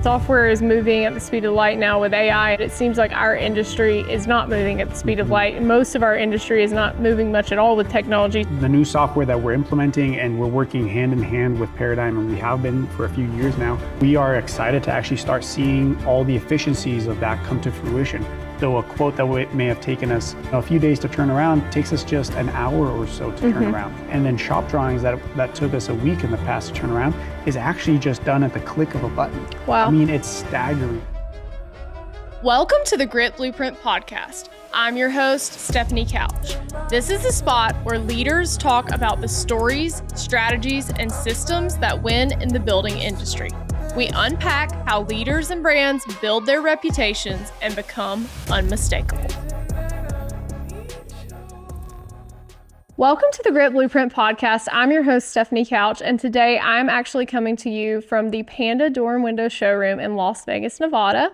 Software is moving at the speed of light now with AI. It seems like our industry is not moving at the speed of light. Most of our industry is not moving much at all with technology. The new software that we're implementing, and we're working hand in hand with Paradigm, and we have been for a few years now, we are excited to actually start seeing all the efficiencies of that come to fruition. So a quote that may have taken us a few days to turn around takes us just an hour or so to turn around. And then shop drawings that took us a week in the past to turn around is actually just done at the click of a button. Wow. I mean, it's staggering. Welcome to the Grit Blueprint Podcast. I'm your host, Stephanie Couch. This is the spot where leaders talk about the stories, strategies, and systems that win in the building industry. We unpack how leaders and brands build their reputations and become unmistakable. Welcome to the Grit Blueprint Podcast. I'm your host, Stephanie Couch, and today I'm actually coming to you from the Panda Windows Showroom in Las Vegas, Nevada.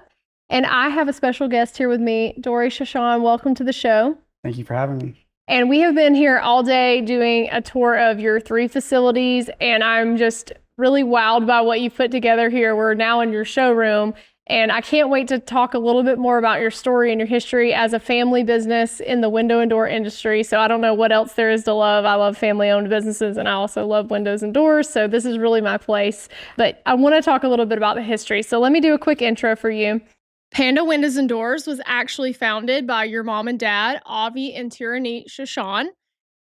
And I have a special guest here with me, Dori Shoshan. Welcome to the show. Thank you for having me. And we have been here all day doing a tour of your 3 facilities, and I'm just really wowed by what you've put together here. We're now in your showroom, and I can't wait to talk a little bit more about your story and your history as a family business in the window and door industry. So I don't know what else there is to love. I love family-owned businesses, and I also love windows and doors, so this is really my place. But I want to talk a little bit about the history. So let me do a quick intro for you. Panda Windows and Doors was actually founded by your mom and dad, Avi and Tiranit Shoshan,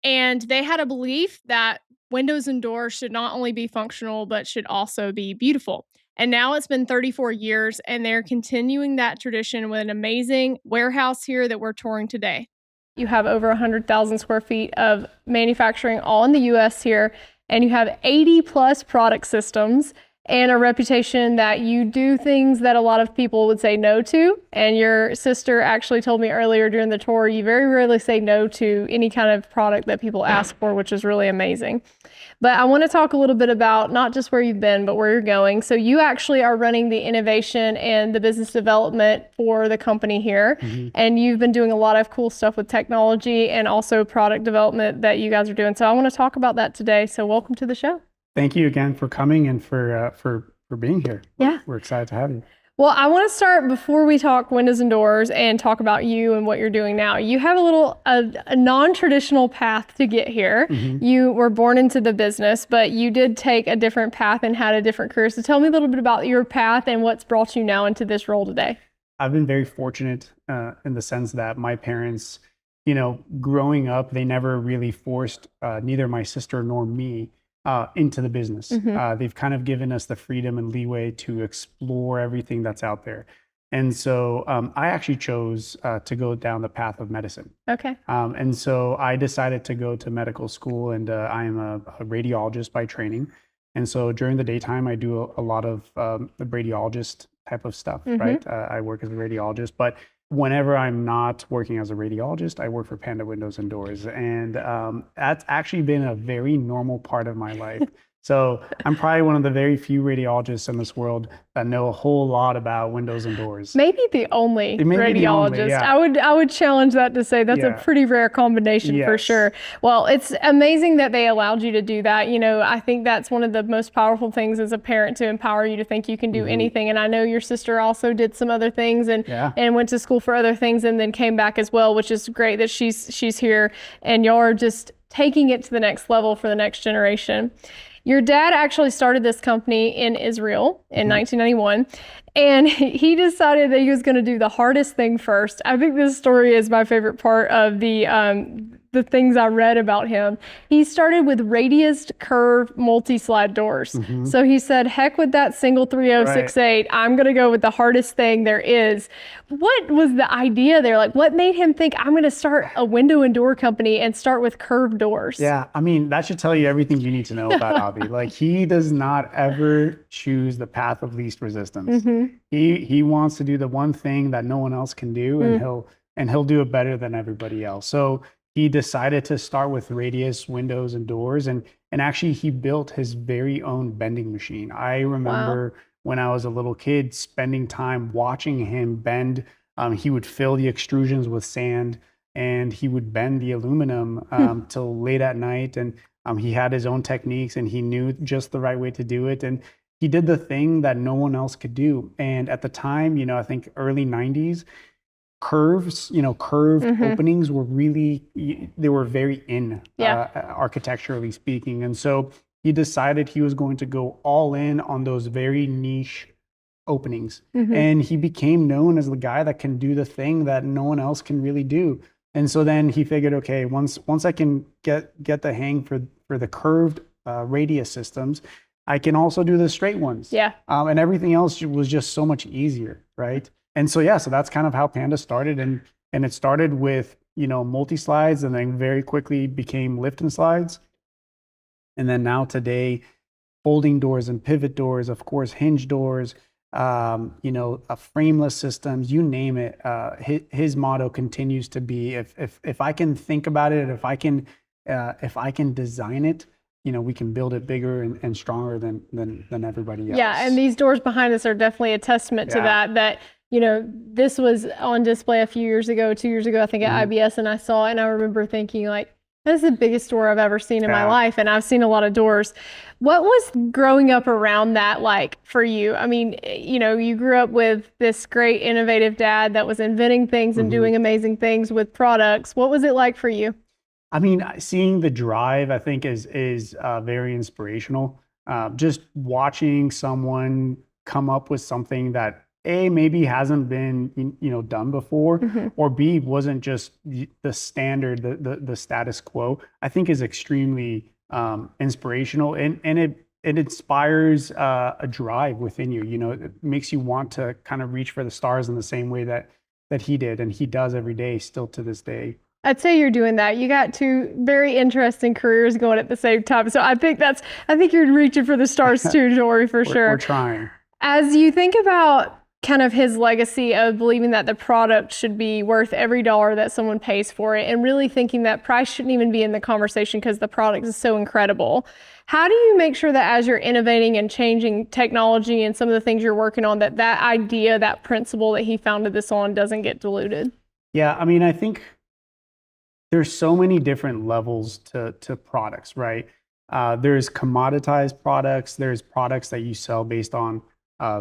and they had a belief that windows and doors should not only be functional, but should also be beautiful. And now it's been 34 years, and they're continuing that tradition with an amazing warehouse here that we're touring today. You have over 100,000 square feet of manufacturing all in the U.S. here, and you have 80 plus product systems and a reputation that you do things that a lot of people would say no to. And your sister actually told me earlier during the tour, you very rarely say no to any kind of product that people ask for, which is really amazing. But I want to talk a little bit about not just where you've been, but where you're going. So you actually are running the innovation and the business development for the company here. And you've been doing a lot of cool stuff with technology and also product development that you guys are doing. So I want to talk about that today. So welcome to the show. Thank you again for coming and for being here. Yeah. We're excited to have you. Well, I want to start before we talk windows and doors and talk about you and what you're doing now. You have a non-traditional path to get here. You were born into the business, but you did take a different path and had a different career. So tell me a little bit about your path and what's brought you now into this role today. I've been very fortunate in the sense that my parents, growing up, they never really forced neither my sister nor me into the business. They've kind of given us the freedom and leeway to explore everything that's out there. And so I actually chose to go down the path of medicine. Okay. And so I decided to go to medical school, and I am a radiologist by training. And so during the daytime, I do a lot of the radiologist type of stuff, right? I work as a radiologist, but whenever I'm not working as a radiologist, I work for Panda Windows and Doors. And that's actually been a very normal part of my life. So I'm probably one of the very few radiologists in this world that know a whole lot about windows and doors. Maybe the only radiologist. I would challenge that to say that's a pretty rare combination for sure. Well, it's amazing that they allowed you to do that. I think that's one of the most powerful things as a parent, to empower you to think you can do anything. And I know your sister also did some other things and went to school for other things and then came back as well, which is great that she's here and y'all are just taking it to the next level for the next generation. Your dad actually started this company in Israel in 1991, and he decided that he was going to do the hardest thing first. I think this story is my favorite part of the things I read about him. He started with radiused curve multi-slide doors. So he said, heck with that single 3068, I'm going to go with the hardest thing there is. What was the idea there? Like, what made him think, I'm going to start a window and door company and start with curved doors? Yeah, I mean, that should tell you everything you need to know about Avi. Like, he does not ever choose the path of least resistance. He wants to do the one thing that no one else can do, and he'll do it better than everybody else. So he decided to start with radius windows and doors, and actually he built his very own bending machine. I remember when I was a little kid spending time watching him bend. He would fill the extrusions with sand, and he would bend the aluminum till late at night. And he had his own techniques, and he knew just the right way to do it. And he did the thing that no one else could do. And at the time, I think early 90s, curved openings were they were very in, architecturally speaking. And so he decided he was going to go all in on those very niche openings. And he became known as the guy that can do the thing that no one else can really do. And so then he figured, okay, once I can get the hang for the curved radius systems, I can also do the straight ones. Yeah. And everything else was just so much easier, right? And so so that's kind of how Panda started, and it started with multi-slides, and then very quickly became lift and slides, and then now today, folding doors and pivot doors, of course, hinge doors, frameless systems, you name it. His motto continues to be, if I can think about it, if I can design it, we can build it bigger and stronger than everybody else. Yeah, and these doors behind us are definitely a testament to that. This was on display a few years ago, 2 years ago, I think at IBS, and I saw it, and I remember thinking, like, that's the biggest door I've ever seen in my life, and I've seen a lot of doors. What was growing up around that like for you? I mean, you grew up with this great innovative dad that was inventing things and doing amazing things with products. What was it like for you? I mean, seeing the drive, I think, is very inspirational. Just watching someone come up with something that A, maybe hasn't been done before, or B, wasn't just the standard, the status quo, I think is extremely inspirational, and it inspires a drive within you. It makes you want to kind of reach for the stars in the same way that he did, and he does every day, still to this day. I'd say you're doing that. You got two very interesting careers going at the same time. So I think you're reaching for the stars too, Dori, for sure. We're trying. As you think about kind of his legacy of believing that the product should be worth every dollar that someone pays for it, and really thinking that price shouldn't even be in the conversation because the product is so incredible. How do you make sure that as you're innovating and changing technology and some of the things you're working on, that idea, that principle that he founded this on doesn't get diluted? Yeah, I mean, I think there's so many different levels to products, right? There's commoditized products. There's products that you sell based on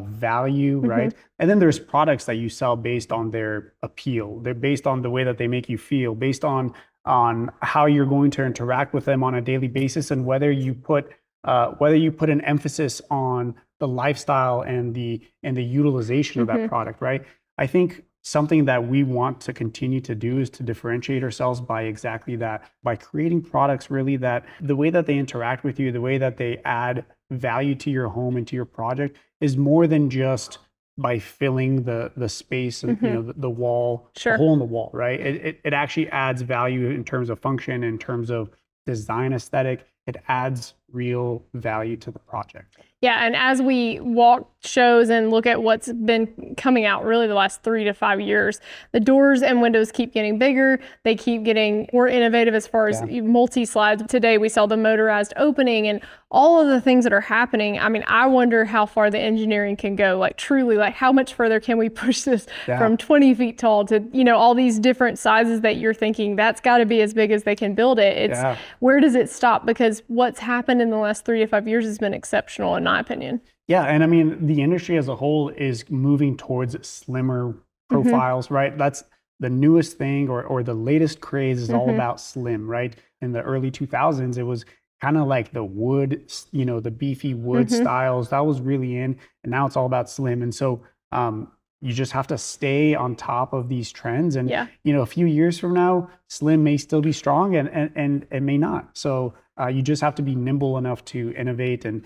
value, right? And then there's products that you sell based on their appeal. They're based on the way that they make you feel, based on how you're going to interact with them on a daily basis, and whether you put an emphasis on the lifestyle and the utilization of that product, right? I think something that we want to continue to do is to differentiate ourselves by exactly that, by creating products really that the way that they interact with you, the way that they add value to your home and to your project is more than just by filling the space and the wall, the hole in the wall, right? It actually adds value in terms of function, in terms of design aesthetic. It adds real value to the project. Yeah, and as we walk shows and look at what's been coming out really the last 3 to 5 years, the doors and windows keep getting bigger. They keep getting more innovative as far as multi-slides. Today we saw the motorized opening and all of the things that are happening. I mean, I wonder how far the engineering can go. Like truly, like how much further can we push this from 20 feet tall to, all these different sizes that you're thinking that's got to be as big as they can build it. It's where does it stop? Because what's happened in the last 3 to 5 years has been exceptional in my opinion. Yeah, and I mean, the industry as a whole is moving towards slimmer profiles, right? That's the newest thing, or the latest craze is all about slim, right? In the early 2000s, it was kind of like the wood, the beefy wood styles. That was really in, and now it's all about slim. And so you just have to stay on top of these trends. And, a few years from now, slim may still be strong and it may not. So you just have to be nimble enough to innovate and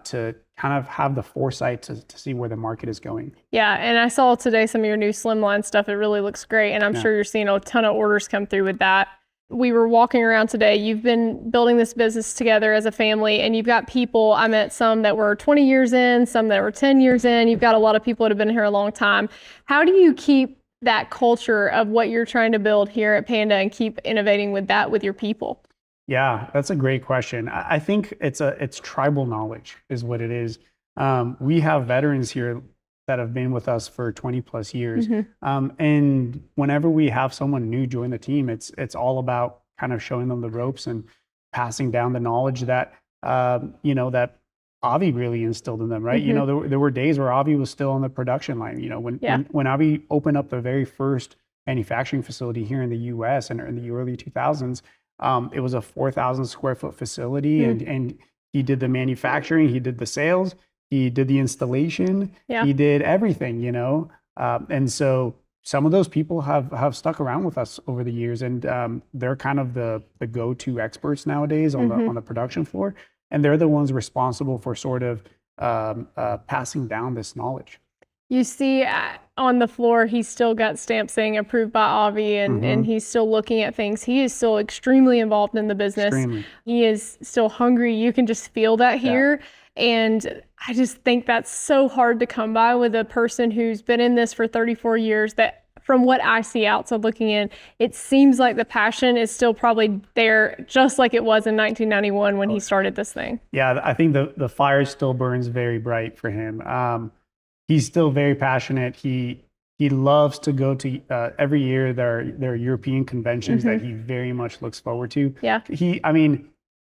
to kind of have the foresight to see where the market is going. Yeah, and I saw today some of your new slimline stuff. It really looks great, and I'm sure you're seeing a ton of orders come through with that. We were walking around today. You've been building this business together as a family, and you've got people. I met some that were 20 years in, some that were 10 years in. You've got a lot of people that have been here a long time. How do you keep that culture of what you're trying to build here at Panda and keep innovating with that with your people? Yeah, that's a great question. I think it's tribal knowledge is what it is. We have veterans here that have been with us for 20 plus years. And whenever we have someone new join the team, it's all about kind of showing them the ropes and passing down the knowledge that, that Avi really instilled in them, right? You know, there were days where Avi was still on the production line. You know, when Avi opened up the very first manufacturing facility here in the U.S. and in the early 2000s, it was a 4,000 square foot facility, and he did the manufacturing, he did the sales, he did the installation, he did everything. You know, and so some of those people have stuck around with us over the years, and they're kind of the go-to experts nowadays on the production floor, and they're the ones responsible for sort of passing down this knowledge. You see on the floor, he's still got stamps saying approved by Avi, and he's still looking at things. He is still extremely involved in the business. Extremely. He is still hungry. You can just feel that here. And I just think that's so hard to come by with a person who's been in this for 34 years, that from what I see outside looking in, it seems like the passion is still probably there, just like it was in 1991 when he started this thing. Yeah, I think the fire still burns very bright for him. He's still very passionate. He loves to go to every year there are European conventions that he very much looks forward to. Yeah.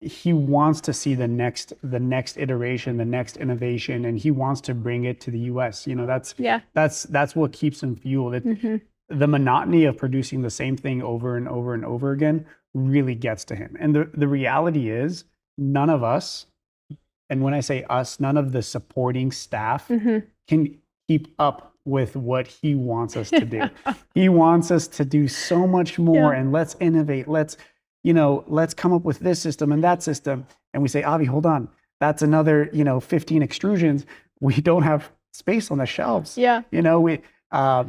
He wants to see the next iteration, the next innovation, and he wants to bring it to the US. You know, that's what keeps him fueled. The monotony of producing the same thing over and over and over again really gets to him. And the reality is, none of us, and when I say us, none of the supporting staff can keep up with what he wants us to do. He wants us to do so much more, and let's innovate. Let's come up with this system and that system. And we say, Avi, hold on. That's another, 15 extrusions. We don't have space on the shelves. Yeah.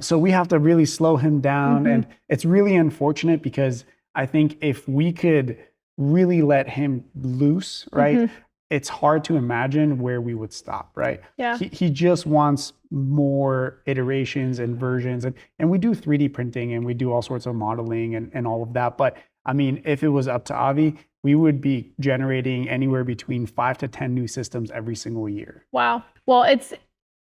So we have to really slow him down. And it's really unfortunate, because I think if we could really let him loose, right? It's hard to imagine where we would stop, right? Yeah. He just wants more iterations and versions. And we do 3D printing, and we do all sorts of modeling and all of that. But I mean, if it was up to Avi, we would be generating anywhere between 5 to 10 new systems every single year. Wow. Well, it's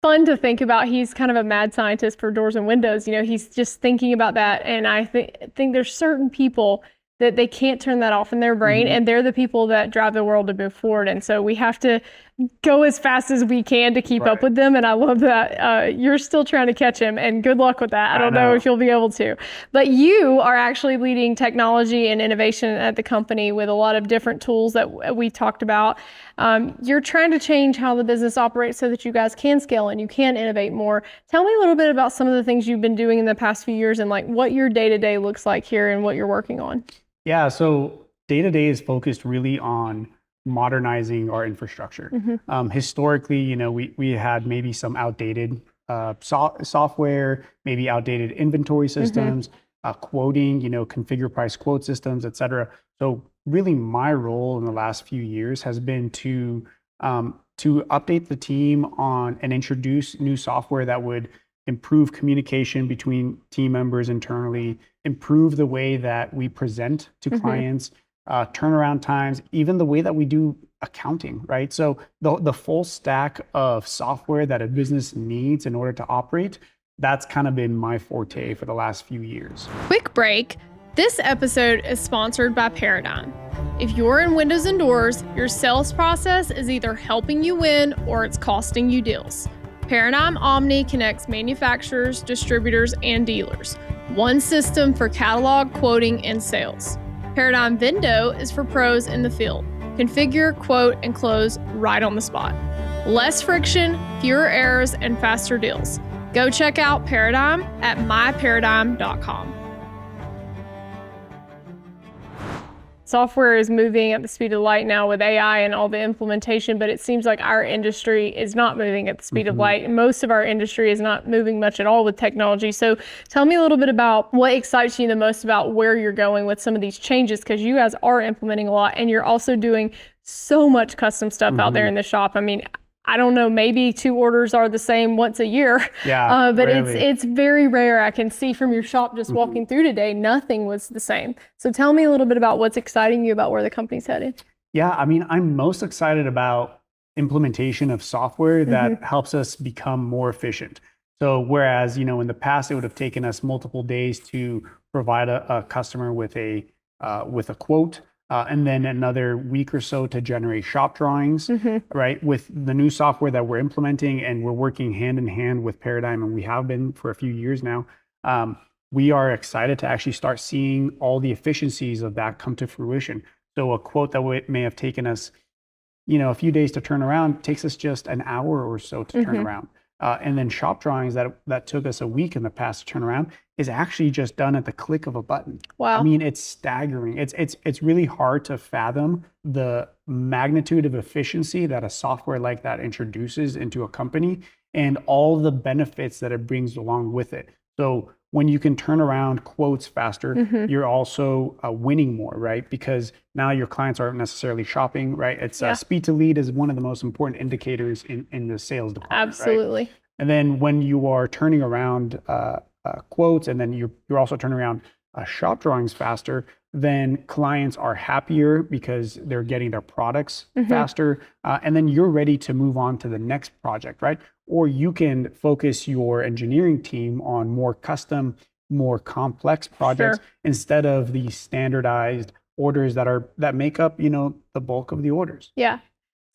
fun to think about. He's kind of a mad scientist for doors and windows. He's just thinking about that. And I think there's certain people that they can't turn that off in their brain, and they're the people that drive the world to move forward. And so we have to go as fast as we can to keep up with them. And I love that you're still trying to catch him, and good luck with that. I don't know if you'll be able to, but you are actually leading technology and innovation at the company with a lot of different tools that we talked about. You're trying to change how the business operates so that you guys can scale and you can innovate more. Tell me a little bit about some of the things you've been doing in the past few years, and like what your day-to-day looks like here and what you're working on. Yeah, so day-to-day is focused really on modernizing our infrastructure. Historically, we had maybe some outdated software, maybe outdated inventory systems, quoting, configure price quote systems, et cetera. So really my role in the last few years has been to update the team on and introduce new software that would improve communication between team members internally, improve the way that we present to clients, turnaround times, even the way that we do accounting, right? So the full stack of software that a business needs in order to operate, that's kind of been my forte for the last few years. Quick break. This episode is sponsored by Paradigm. If you're in windows and doors, your sales process is either helping you win or it's costing you deals. Paradigm Omni connects manufacturers, distributors, and dealers. One system for catalog, quoting, and sales. Paradigm Vendo is for pros in the field. Configure, quote, and close right on the spot. Less friction, fewer errors, and faster deals. Go check out Paradigm at myparadigm.com. Software is moving at the speed of light now with AI and all the implementation, but it seems like our industry is not moving at the speed of light. Most of our industry is not moving much at all with technology. So tell me a little bit about what excites you the most about where you're going with some of these changes, because you guys are implementing a lot and you're also doing so much custom stuff out there in the shop. I mean, I don't know, maybe 2 orders are the same once a year. Yeah, but really. it's very rare. I can see from your shop just walking through today, nothing was the same. So tell me a little bit about what's exciting you about where the company's headed. Yeah, I mean, I'm most excited about implementation of software that helps us become more efficient. So whereas, in the past, it would have taken us multiple days to provide a customer with a quote, and then another week or so to generate shop drawings, right? With the new software that we're implementing, and we're working hand in hand with Paradigm, and we have been for a few years now. We are excited to actually start seeing all the efficiencies of that come to fruition. So a quote that may have taken us, a few days to turn around takes us just an hour or so to turn around. And then shop drawings that took us a week in the past to turn around is actually just done at the click of a button. Wow. I mean, it's staggering. It's really hard to fathom the magnitude of efficiency that a software like that introduces into a company and all the benefits that it brings along with it. So when you can turn around quotes faster, you're also winning more, right? Because now your clients aren't necessarily shopping, right? It's speed to lead is one of the most important indicators in the sales department. Absolutely. Right? And then when you are turning around quotes, and then you're also turning around shop drawings faster, then clients are happier because they're getting their products faster, and then you're ready to move on to the next project, right? Or you can focus your engineering team on more custom, more complex projects instead of the standardized orders that make up, the bulk of the orders. Yeah.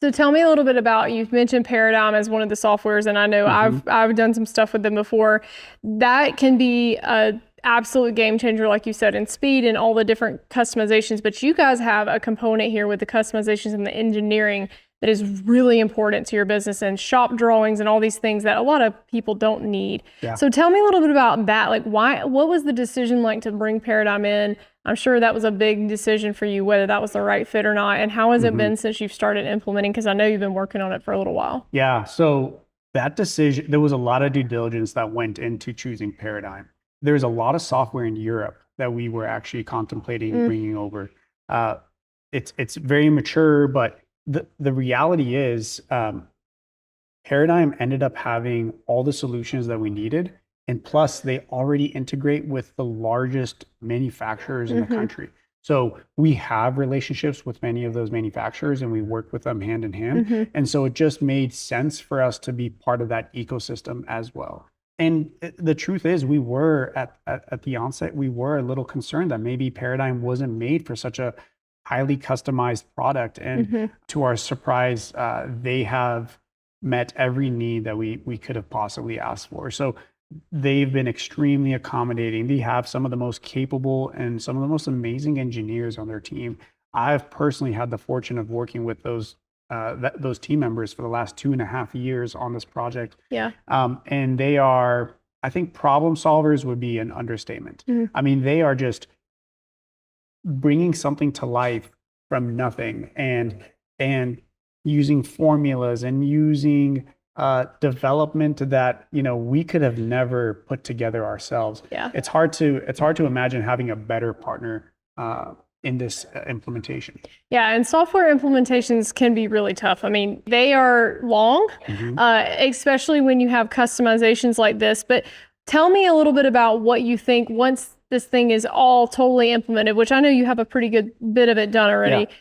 So tell me a little bit about, you've mentioned Paradigm as one of the softwares, and I know I've done some stuff with them before. That can be a absolute game changer, like you said, in speed and all the different customizations. But you guys have a component here with the customizations and the engineering that is really important to your business, and shop drawings and all these things that a lot of people don't need. Yeah. So tell me a little bit about that. Like, what was the decision like to bring Paradigm in? I'm sure that was a big decision for you, whether that was the right fit or not. And how has it been since you've started implementing? Because I know you've been working on it for a little while. Yeah. So that decision, there was a lot of due diligence that went into choosing Paradigm. There's a lot of software in Europe that we were actually contemplating bringing over. It's very mature, but the reality is Paradigm ended up having all the solutions that we needed. And plus, they already integrate with the largest manufacturers in the country. So we have relationships with many of those manufacturers, and we work with them hand in hand. And so it just made sense for us to be part of that ecosystem as well. And the truth is, we were at the onset, we were a little concerned that maybe Paradigm wasn't made for such a highly customized product. And to our surprise, they have met every need that we could have possibly asked for. So they've been extremely accommodating. They have some of the most capable and some of the most amazing engineers on their team. I've personally had the fortune of working with those team members for the last 2.5 years on this project. Yeah. And they are, I think, problem solvers would be an understatement. I mean, they are just bringing something to life from nothing, and using formulas and using development that we could have never put together ourselves. Yeah. It's hard to imagine having a better partner in this implementation. Yeah, and software implementations can be really tough. I mean, they are long, especially when you have customizations like this. But tell me a little bit about what you think once this thing is all totally implemented, which I know you have a pretty good bit of it done already. Yeah.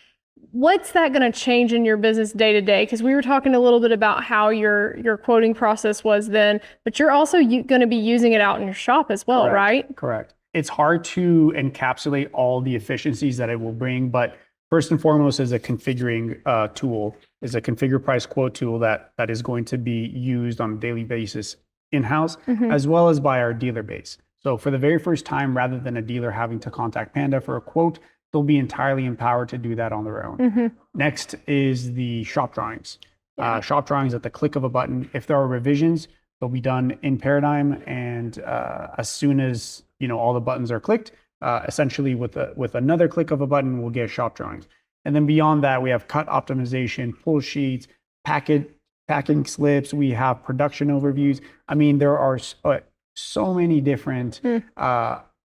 What's that going to change in your business day to day? Because we were talking a little bit about how your quoting process was then, but you're also going to be using it out in your shop as well, right? Correct. It's hard to encapsulate all the efficiencies that it will bring, but first and foremost is a configuring tool, is a configure price quote tool that is going to be used on a daily basis in-house, as well as by our dealer base. So for the very first time, rather than a dealer having to contact Panda for a quote, they'll be entirely empowered to do that on their own. Next is the shop drawings. Shop drawings at the click of a button. If there are revisions, they'll be done in Paradigm, and as soon as all the buttons are clicked, essentially with another click of a button, we'll get shop drawings. And then beyond that, we have cut optimization, pull sheets, packing slips. We have production overviews. I mean, there are so many different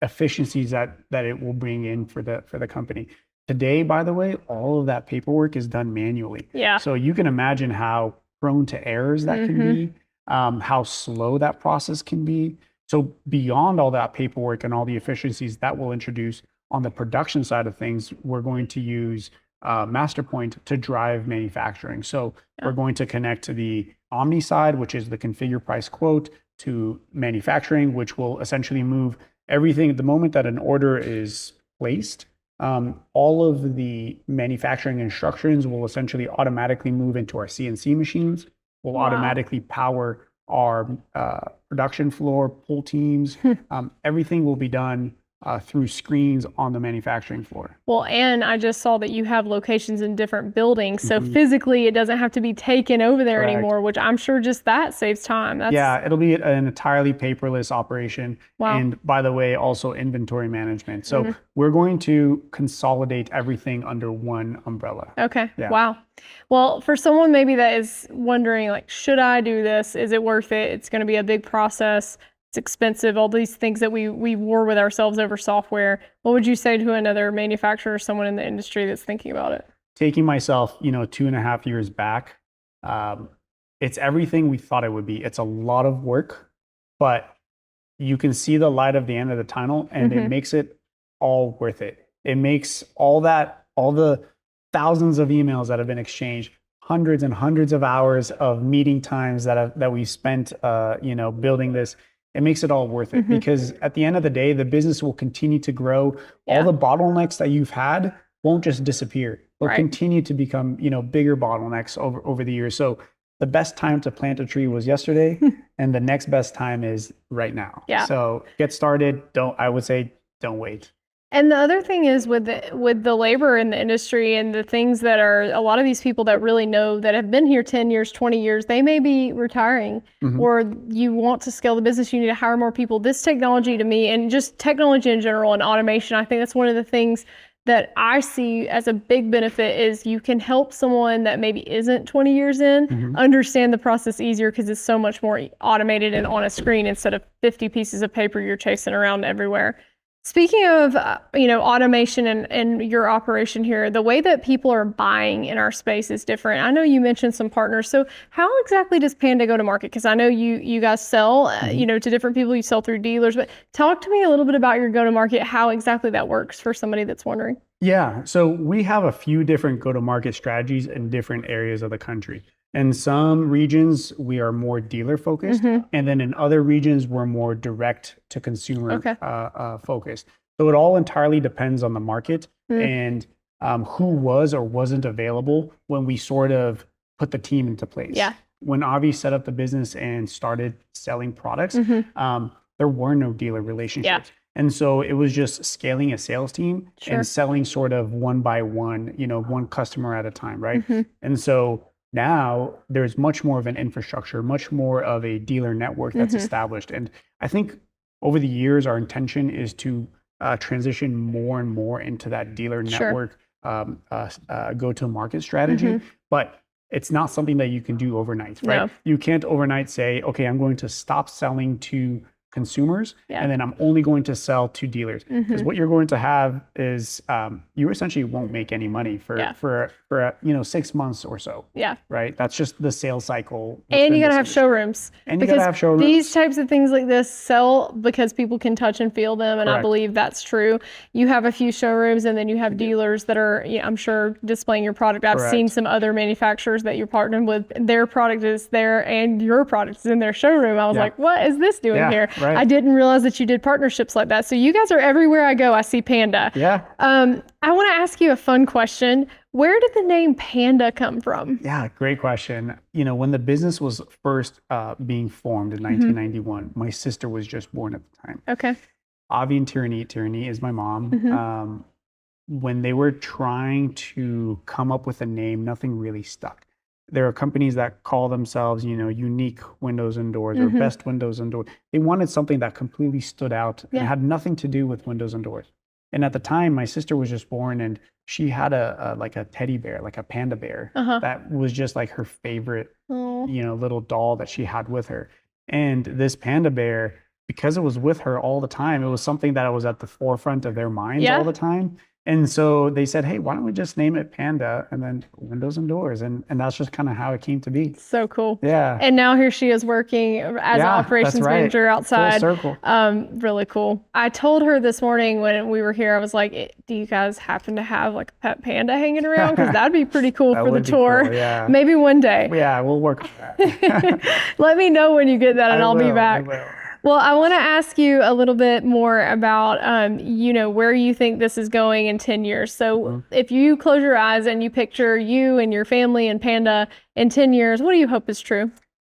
efficiencies that it will bring in for the company. Today, by the way, all of that paperwork is done manually. Yeah. So you can imagine how prone to errors that can be, how slow that process can be. So beyond all that paperwork and all the efficiencies that will introduce on the production side of things, we're going to use MasterPoint to drive manufacturing. So we're going to connect to the Omni side, which is the configure price quote, to manufacturing, which will essentially move everything. At the moment that an order is placed, all of the manufacturing instructions will essentially automatically move into our CNC machines, will automatically power our production floor, pull teams. Everything will be done through screens on the manufacturing floor. Well, and I just saw that you have locations in different buildings. So physically, it doesn't have to be taken over there anymore, which I'm sure just that saves time. Yeah, it'll be an entirely paperless operation. Wow. And by the way, also inventory management. So we're going to consolidate everything under one umbrella. Okay. Yeah. Wow. Well, for someone maybe that is wondering, like, should I do this? Is it worth it? It's going to be a big process. It's expensive, all these things that we war with ourselves over software. What would you say to another manufacturer or someone in the industry that's thinking about it? Taking myself, 2.5 years back, it's everything we thought it would be. It's a lot of work, but you can see the light of the end of the tunnel, and it makes it all worth it. It makes all the thousands of emails that have been exchanged, hundreds and hundreds of hours of meeting times that we spent, building this. It makes it all worth it because at the end of the day, the business will continue to grow. Yeah. All the bottlenecks that you've had won't just disappear. They'll continue to become, bigger bottlenecks over the years. So the best time to plant a tree was yesterday, and the next best time is right now. Yeah. So get started. I would say don't wait. And the other thing is with the labor in the industry and the things that are, a lot of these people that really know, that have been here 10 years, 20 years, they may be retiring, or you want to scale the business, you need to hire more people. This technology to me, and just technology in general and automation, I think that's one of the things that I see as a big benefit is you can help someone that maybe isn't 20 years in understand the process easier because it's so much more automated and on a screen instead of 50 pieces of paper you're chasing around everywhere. Speaking of, automation and your operation here, the way that people are buying in our space is different. I know you mentioned some partners. So how exactly does Panda go to market? Because I know you guys sell, to different people. You sell through dealers. But talk to me a little bit about your go to market, how exactly that works for somebody that's wondering. Yeah. So we have a few different go to market strategies in different areas of the country. In some regions, we are more dealer focused, and then in other regions, we're more direct to consumer focused. So it all entirely depends on the market and who was or wasn't available when we sort of put the team into place. Yeah. When Avi set up the business and started selling products, there were no dealer relationships. Yeah. And so it was just scaling a sales team and selling sort of one by one, one customer at a time, right? And so now there's much more of an infrastructure, much more of a dealer network that's established. And I think over the years, our intention is to transition more and more into that dealer network go-to-market strategy. But it's not something that you can do overnight, right? No. You can't overnight say, okay, I'm going to stop selling to consumers and then I'm only going to sell to dealers, because what you're going to have is you essentially won't make any money for 6 months or so. Yeah. Right. That's just the sales cycle. And you gotta have showrooms. And you gotta have showrooms. These types of things like this sell because people can touch and feel them, and I believe that's true. You have a few showrooms, and then you have dealers that are, I'm sure, displaying your product. I've seen some other manufacturers that you're partnering with. Their product is there, and your product is in their showroom. I was like, what is this doing here? Right. I didn't realize that you did partnerships like that. So you guys are everywhere I go. I see Panda. Yeah. I want to ask you a fun question. Where did the name Panda come from? Yeah, great question. When the business was first being formed in 1991, my sister was just born at the time. Okay. Avi and Tiranit is my mom. When they were trying to come up with a name, nothing really stuck. There are companies that call themselves, unique windows and doors or best windows and doors. They wanted something that completely stood out and had nothing to do with windows and doors. And at the time, my sister was just born, and she had a teddy bear, like a panda bear, that was just like her favorite, little doll that she had with her. And this panda bear, because it was with her all the time, it was something that was at the forefront of their minds all the time. And so they said, hey, why don't we just name it Panda and then Windows and Doors? And that's just kind of how it came to be. So cool. Yeah. And now here she is working as an operations manager outside. Full circle. Really cool. I told her this morning when we were here, I was like, do you guys happen to have like a pet panda hanging around? Because that'd be pretty cool for the tour. Cool, yeah. Maybe one day. Yeah, we'll work on that. Let me know when you get that, and I'll be back. Well, I want to ask you a little bit more about, where you think this is going in 10 years. So if you close your eyes and you picture you and your family and Panda in 10 years, what do you hope is true?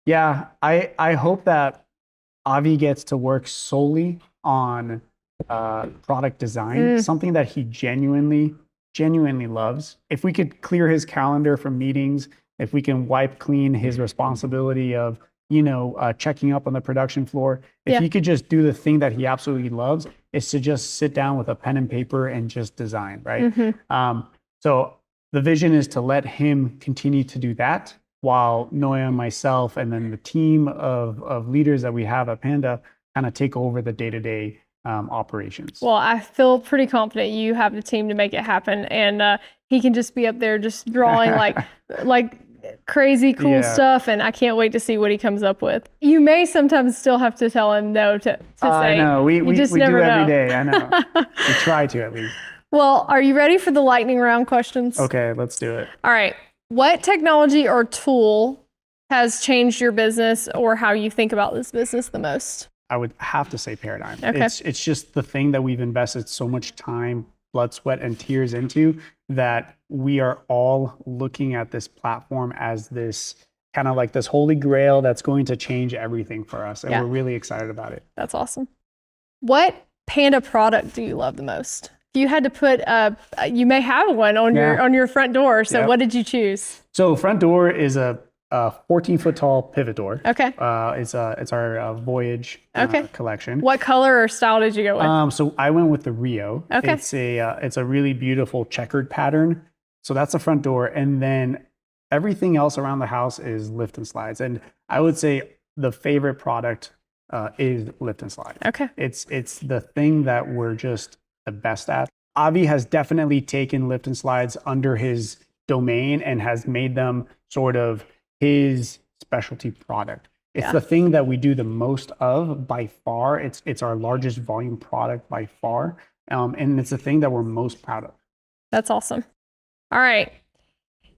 Yeah, I hope that Avi gets to work solely on product design, something that he genuinely loves. If we could clear his calendar from meetings, if we can wipe clean his responsibility of, checking up on the production floor, if he could just do the thing that he absolutely loves, is to just sit down with a pen and paper and just design, right? So the vision is to let him continue to do that while Noya and myself and then the team of leaders that we have at Panda kind of take over the day-to-day operations. Well, I feel pretty confident you have the team to make it happen, and he can just be up there just drawing like crazy cool stuff, and I can't wait to see what he comes up with. You may sometimes still have to tell him no to say. I know, we do never every know. day, I know. We try to at least. Well, are you ready for the lightning round questions? Okay, let's do it. All right. What technology or tool has changed your business or how you think about this business the most? I would have to say Paradigm. Okay. It's just the thing that we've invested so much time, blood, sweat, and tears into, that we are all looking at this platform as this kind of like this holy grail that's going to change everything for us. And we're really excited about it. That's awesome. What Panda product do you love the most? If you had to put, you may have one on your front door. So what did you choose? So front door is a 14-foot tall pivot door. Okay. It's our Voyage collection. What color or style did you go with? So I went with the Rio. Okay. It's a really beautiful checkered pattern. So that's the front door, and then everything else around the house is lift and slides. And I would say the favorite product is lift and slide. Okay. It's the thing that we're just the best at. Avi has definitely taken lift and slides under his domain and has made them sort of his specialty product. It's the thing that we do the most of by far. It's our largest volume product by far. And it's the thing that we're most proud of. That's awesome. All right.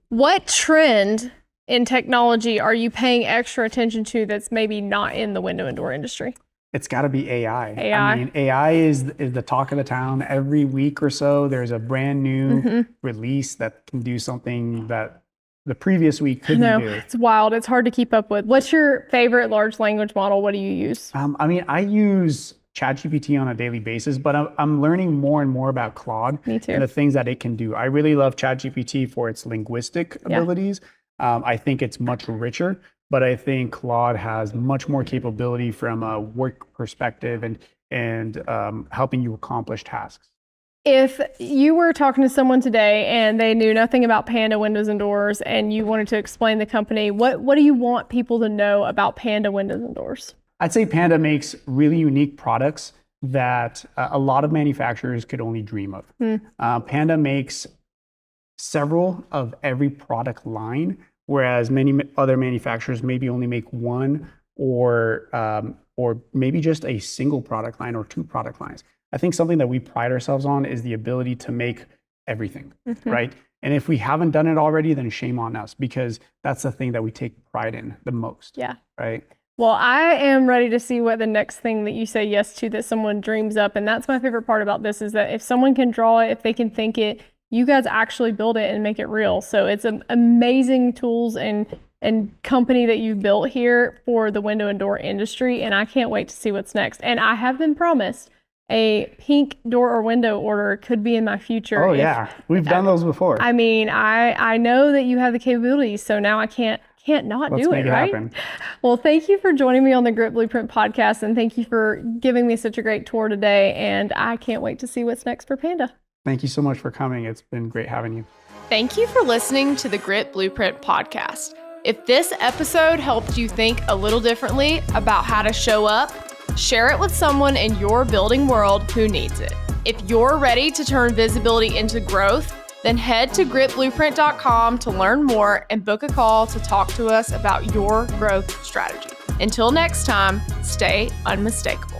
What trend in technology are you paying extra attention to that's maybe not in the window and door industry? It's got to be AI. AI. I mean, AI is the talk of the town. Every week or so, there's a brand new release that can do something that the previous week couldn't do. It's wild. It's hard to keep up with. What's your favorite large language model? What do you use? I use ChatGPT on a daily basis, but I'm learning more and more about Claude. Me too. And the things that it can do. I really love ChatGPT for its linguistic abilities. I think it's much richer, but I think Claude has much more capability from a work perspective and helping you accomplish tasks. If you were talking to someone today and they knew nothing about Panda Windows and Doors and you wanted to explain the company, what do you want people to know about Panda Windows and Doors? I'd say Panda makes really unique products that a lot of manufacturers could only dream of. Panda makes several of every product line, whereas many other manufacturers maybe only make one or maybe just a single product line or two product lines. I think something that we pride ourselves on is the ability to make everything, right? And if we haven't done it already, then shame on us, because that's the thing that we take pride in the most. Yeah. Right? Well, I am ready to see what the next thing that you say yes to that someone dreams up. And that's my favorite part about this, is that if someone can draw it, if they can think it, you guys actually build it and make it real. So it's an amazing tools and company that you've built here for the window and door industry. And I can't wait to see what's next. And I have been promised a pink door or window order could be in my future. Oh, yeah. We've done those before. I mean, I know that you have the capabilities, so now I can't not Let's do make it, it right? happen. Well, thank you for joining me on the Grit Blueprint podcast, and thank you for giving me such a great tour today, and I can't wait to see what's next for Panda. Thank you so much for coming. It's been great having you. Thank you for listening to the Grit Blueprint podcast. If this episode helped you think a little differently about how to show up, share it with someone in your building world who needs it. If you're ready to turn visibility into growth, then head to gritblueprint.com to learn more and book a call to talk to us about your growth strategy. Until next time, stay unmistakable.